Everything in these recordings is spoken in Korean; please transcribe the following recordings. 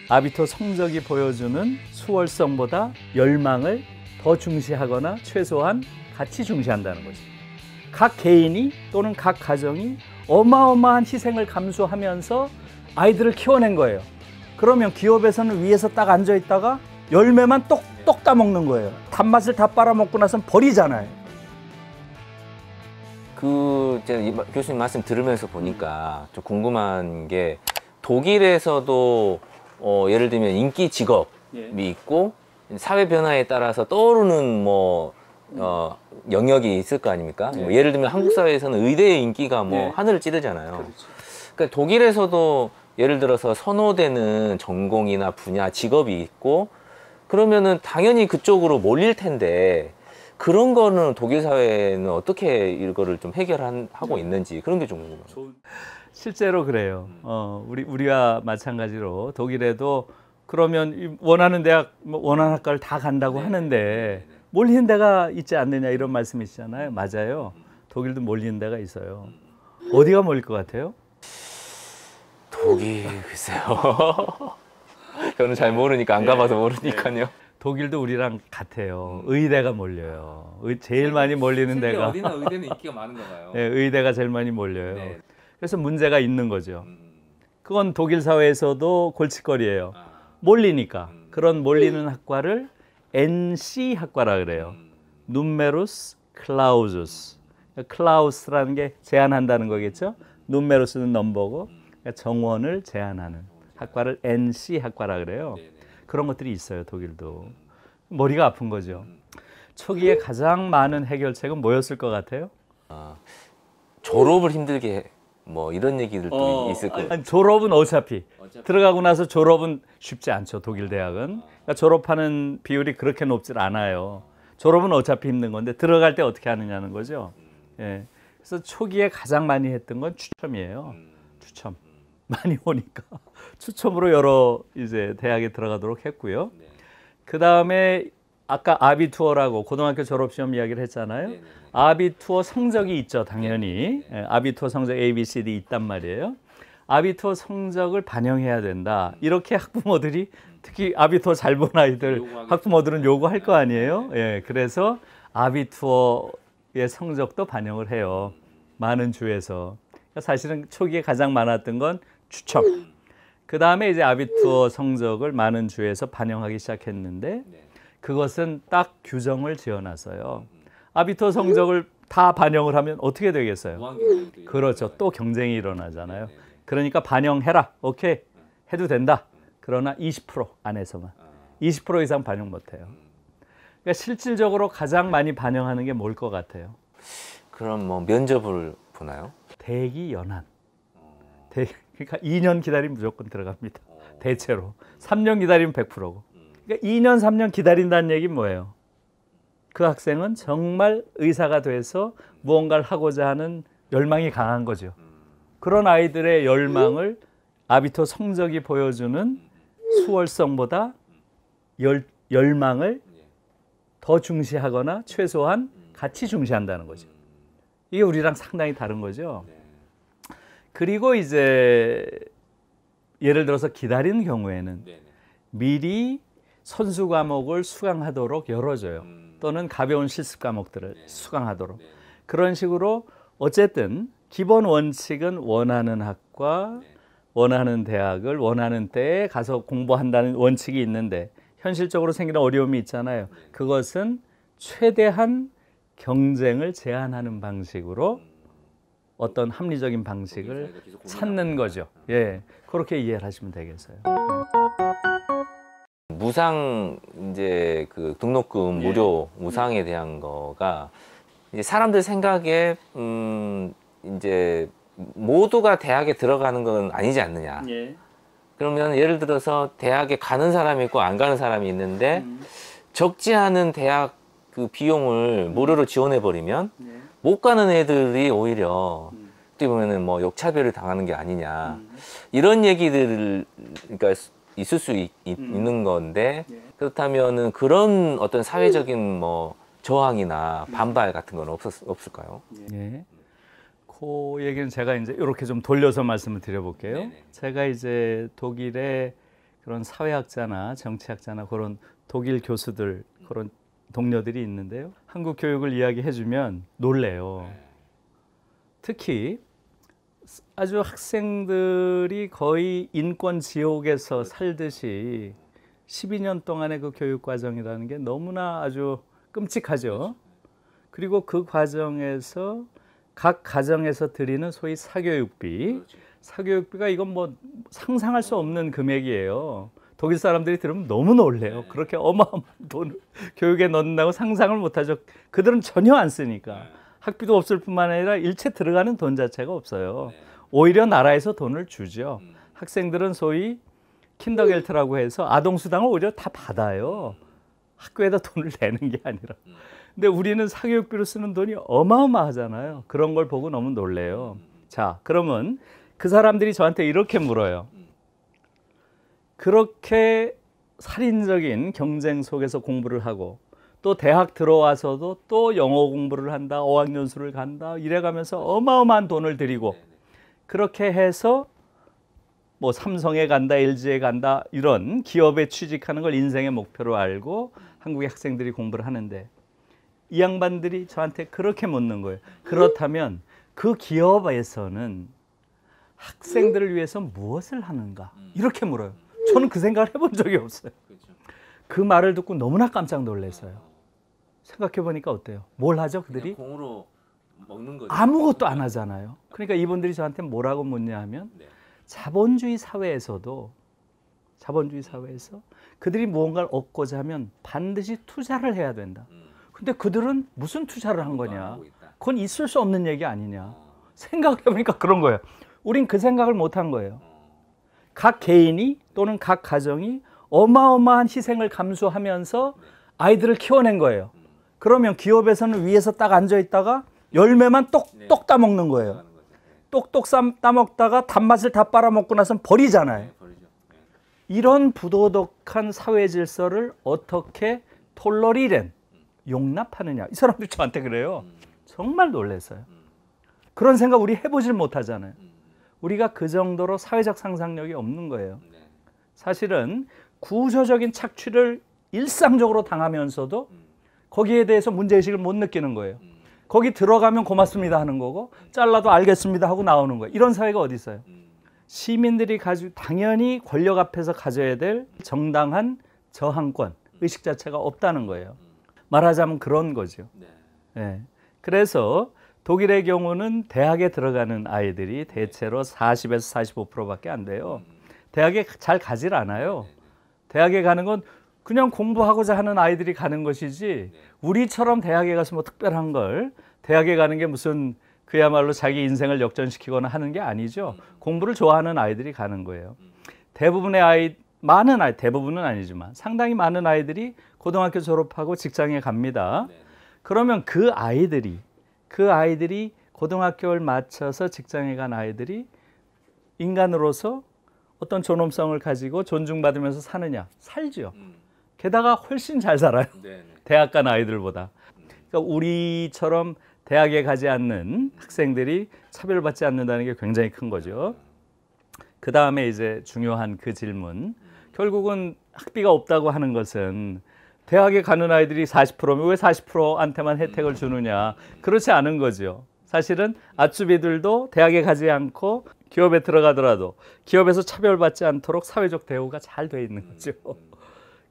아비투어 성적이 보여주는 수월성보다 열망을 더 중시하거나 최소한 같이 중시한다는 거죠. 각 개인이 또는 각 가정이 어마어마한 희생을 감수하면서 아이들을 키워낸 거예요. 그러면 기업에서는 위에서 딱 앉아 있다가 열매만 똑똑 따먹는 거예요. 단맛을 다 빨아먹고 나서는 버리잖아요. 제가 교수님 말씀 들으면서 보니까 좀 궁금한 게 독일에서도 예를 들면 인기 직업이 있고 사회 변화에 따라서 떠오르는 영역이 있을 거 아닙니까? 예를 들면 한국 사회에서는 의대의 인기가 하늘을 찌르잖아요. 그렇죠. 그러니까 독일에서도 예를 들어서 선호되는 전공이나 분야, 직업이 있고 그러면은 당연히 그쪽으로 몰릴 텐데 그런 거는 독일 사회는 어떻게 이거를 좀 해결하고 있는지 그런 게 좀 궁금해요. 실제로 그래요. 우리와 마찬가지로 독일에도 그러면 원하는 대학, 원하는 학과를 다 간다고 하는데 몰리는 데가 있지 않느냐 이런 말씀이시잖아요. 맞아요. 독일도 몰리는 데가 있어요. 어디가 몰릴 것 같아요? 독일 글쎄요. 저는 잘 모르니까 안 가봐서 모르니까요. 독일도 우리랑 같아요. 의대가 몰려요. 제일 많이 몰리는 데가 어디나 의대는 인기가 많은가 봐요. 네, 의대가 제일 많이 몰려요. 그래서 문제가 있는 거죠. 그건 독일 사회에서도 골칫거리예요. 몰리니까. 그런 몰리는 학과를 NC 학과라 그래요. 누메루스 클라우주스. 클라우스라는 게 제한한다는 거겠죠. 누메루스는 넘버고 정원을 제한하는 학과를 NC 학과라 그래요. 그런 것들이 있어요. 독일도. 머리가 아픈 거죠. 초기에 가장 많은 해결책은 뭐였을 것 같아요? 졸업을 힘들게 이런 얘기들도 있을 거예요. 졸업은 어차피 들어가고 나서 졸업은 쉽지 않죠. 독일 대학은. 그러니까 졸업하는 비율이 그렇게 높질 않아요. 졸업은 어차피 힘든 건데 들어갈 때 어떻게 하느냐는 거죠. 예. 그래서 초기에 가장 많이 했던 건 추첨이에요. 추첨. 많이 오니까 추첨으로 여러 이제 대학에 들어가도록 했고요. 그 다음에 아까 아비투어라고 고등학교 졸업시험 이야기를 했잖아요. 아비투어 성적이 있죠, 당연히. 아비투어 성적 A, B, C, D 있단 말이에요. 아비투어 성적을 반영해야 된다. 이렇게 학부모들이 특히 아비투어 잘 본 아이들 학부모들은 요구할 거 아니에요. 예, 그래서 아비투어의 성적도 반영을 해요. 많은 주에서. 사실은 초기에 가장 많았던 건 추첨. 그 다음에 이제 아비투어 성적을 많은 주에서 반영하기 시작했는데 그것은 딱 규정을 지어놨어요. 아비투어 성적을 다 반영을 하면 어떻게 되겠어요? 그렇죠. 또 경쟁이 일어나잖아요. 그러니까 반영해라. 오케이. 해도 된다. 그러나 20% 안에서만. 20% 이상 반영 못해요. 그러니까 실질적으로 가장 많이 반영하는 게 뭘 것 같아요? 그럼 면접을 보나요? 대기 연한. 그러니까 2년 기다리면 무조건 들어갑니다. 대체로. 3년 기다리면 100%고. 그러니까 2년, 3년 기다린다는 얘기는 뭐예요? 그 학생은 정말 의사가 돼서 무언가를 하고자 하는 열망이 강한 거죠. 그런 아이들의 열망을 아비투어 성적이 보여주는 수월성보다 열망을 더 중시하거나 최소한 같이 중시한다는 거죠. 이게 우리랑 상당히 다른 거죠. 그리고 이제 예를 들어서 기다리는 경우에는 미리 선수 과목을 수강하도록 열어줘요. 또는 가벼운 실습 과목들을 수강하도록. 그런 식으로 어쨌든 기본 원칙은 원하는 학과, 원하는 대학을 원하는 때에 가서 공부한다는 원칙이 있는데 현실적으로 생기는 어려움이 있잖아요. 그것은 최대한 경쟁을 제한하는 방식으로 어떤 합리적인 방식을 찾는 거죠. 예, 그렇게 이해를 하시면 되겠어요. 무상 이제 그 등록금 무료 무상에 대한 거가 이제 사람들 생각에 이제 모두가 대학에 들어가는 건 아니지 않느냐. 그러면 예를 들어서 대학에 가는 사람이 있고 안 가는 사람이 있는데 적지 않은 대학 그 비용을 무료로 지원해 버리면 못 가는 애들이 오히려 어떻게 보면은 역차별을 당하는 게 아니냐 이런 얘기들을 그러니까 있을 수 있는 건데 그렇다면은 그런 어떤 사회적인 저항이나 반발 같은 건 없을까요? 예. 그 얘기는 제가 이제 이렇게 좀 돌려서 말씀을 드려볼게요. 제가 이제 독일에 그런 사회학자나 정치학자나 그런 독일 교수들, 그런 동료들이 있는데요. 한국 교육을 이야기해주면 놀래요. 특히 아주 학생들이 거의 인권 지옥에서 살듯이 12년 동안의 그 교육 과정이라는 게 너무나 아주 끔찍하죠. 그리고 그 과정에서 각 가정에서 드리는 소위 사교육비, 사교육비가 이건 뭐 상상할 수 없는 금액이에요. 독일 사람들이 들으면 너무 놀래요. 그렇게 어마어마한 돈을 교육에 넣는다고 상상을 못하죠. 그들은 전혀 안 쓰니까. 학비도 없을 뿐만 아니라 일체 들어가는 돈 자체가 없어요. 오히려 나라에서 돈을 주죠. 학생들은 소위 킨더겔트라고 해서 아동수당을 오히려 다 받아요. 학교에다 돈을 내는 게 아니라. 근데 우리는 사교육비로 쓰는 돈이 어마어마하잖아요. 그런 걸 보고 너무 놀래요. 자, 그러면 그 사람들이 저한테 이렇게 물어요. 그렇게 살인적인 경쟁 속에서 공부를 하고 또 대학 들어와서도 또 영어 공부를 한다, 어학연수를 간다, 이래가면서 어마어마한 돈을 들이고 그렇게 해서 뭐 삼성에 간다, LG에 간다, 이런 기업에 취직하는 걸 인생의 목표로 알고 한국의 학생들이 공부를 하는데 이 양반들이 저한테 그렇게 묻는 거예요. 그렇다면 그 기업에서는 학생들을 위해서 무엇을 하는가? 이렇게 물어요. 저는 그 생각을 해본 적이 없어요. 그 말을 듣고 너무나 깜짝 놀랐어요. 생각해 보니까 어때요? 뭘 하죠, 그들이? 공으로 먹는 거죠. 아무것도 안 하잖아요. 그러니까 이분들이 저한테 뭐라고 묻냐 하면 자본주의 사회에서도 자본주의 사회에서 그들이 무언가를 얻고자 하면 반드시 투자를 해야 된다. 근데 그들은 무슨 투자를 한 거냐? 그건 있을 수 없는 얘기 아니냐? 생각해 보니까 그런 거예요. 우린 그 생각을 못 한 거예요. 각 개인이 또는 각 가정이 어마어마한 희생을 감수하면서 아이들을 키워낸 거예요. 그러면 기업에서는 위에서 딱 앉아 있다가 열매만 똑똑 따먹는 거예요. 똑똑 따먹다가 단맛을 다 빨아먹고 나서는 버리잖아요. 이런 부도덕한 사회 질서를 어떻게 톨러리렌, 용납하느냐. 이 사람들이 저한테 그래요. 정말 놀랐어요. 그런 생각 우리 해보질 못하잖아요. 우리가 그 정도로 사회적 상상력이 없는 거예요. 사실은 구조적인 착취를 일상적으로 당하면서도 거기에 대해서 문제의식을 못 느끼는 거예요. 거기 들어가면 고맙습니다 하는 거고 잘라도 알겠습니다 하고 나오는 거예요. 이런 사회가 어디 있어요? 시민들이 당연히 권력 앞에서 가져야 될 정당한 저항권, 의식 자체가 없다는 거예요. 말하자면 그런 거죠. 네. 그래서 독일의 경우는 대학에 들어가는 아이들이 대체로 40에서 45%밖에 안 돼요. 대학에 잘 가질 않아요. 대학에 가는 건 그냥 공부하고자 하는 아이들이 가는 것이지 우리처럼 대학에 가서 뭐 특별한 걸 대학에 가는 게 무슨 그야말로 자기 인생을 역전시키거나 하는 게 아니죠. 공부를 좋아하는 아이들이 가는 거예요. 대부분의 대부분은 아니지만 상당히 많은 아이들이 고등학교 졸업하고 직장에 갑니다. 그러면 그 아이들이 고등학교를 마쳐서 직장에 간 아이들이 인간으로서 어떤 존엄성을 가지고 존중받으면서 사느냐? 살죠. 게다가 훨씬 잘 살아요. 대학 간 아이들보다. 그러니까 우리처럼 대학에 가지 않는 학생들이 차별받지 않는다는 게 굉장히 큰 거죠. 그 다음에 이제 중요한 그 질문. 결국은 학비가 없다고 하는 것은 대학에 가는 아이들이 40%면 왜 40%한테만 혜택을 주느냐. 그렇지 않은 거죠. 사실은 아쭈비들도 대학에 가지 않고 기업에 들어가더라도 기업에서 차별받지 않도록 사회적 대우가 잘 돼 있는 거죠.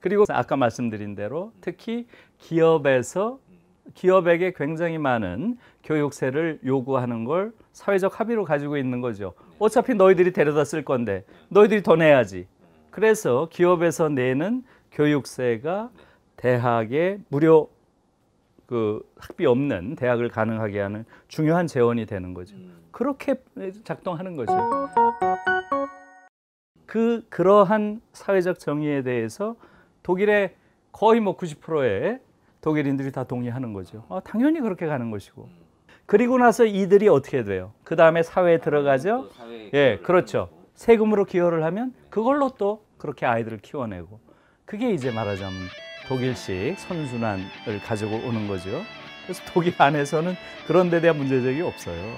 그리고 아까 말씀드린 대로 특히 기업에게 굉장히 많은 교육세를 요구하는 걸 사회적 합의로 가지고 있는 거죠. 어차피 너희들이 데려다 쓸 건데 너희들이 더 내야지. 그래서 기업에서 내는 교육세가 대학에 무료 학비 없는 대학을 가능하게 하는 중요한 재원이 되는 거죠. 그렇게 작동하는 거죠. 그러한 사회적 정의에 대해서 독일의 거의 90%의 독일인들이 다 동의하는 거죠. 당연히 그렇게 가는 것이고. 그리고 나서 이들이 어떻게 돼요? 그 다음에 사회에 들어가죠. 예, 그렇죠. 세금으로 기여를 하면 그걸로 또 그렇게 아이들을 키워내고. 그게 이제 말하자면 독일식 선순환을 가지고 오는 거죠. 그래서 독일 안에서는 그런 데 대한 문제제기 없어요.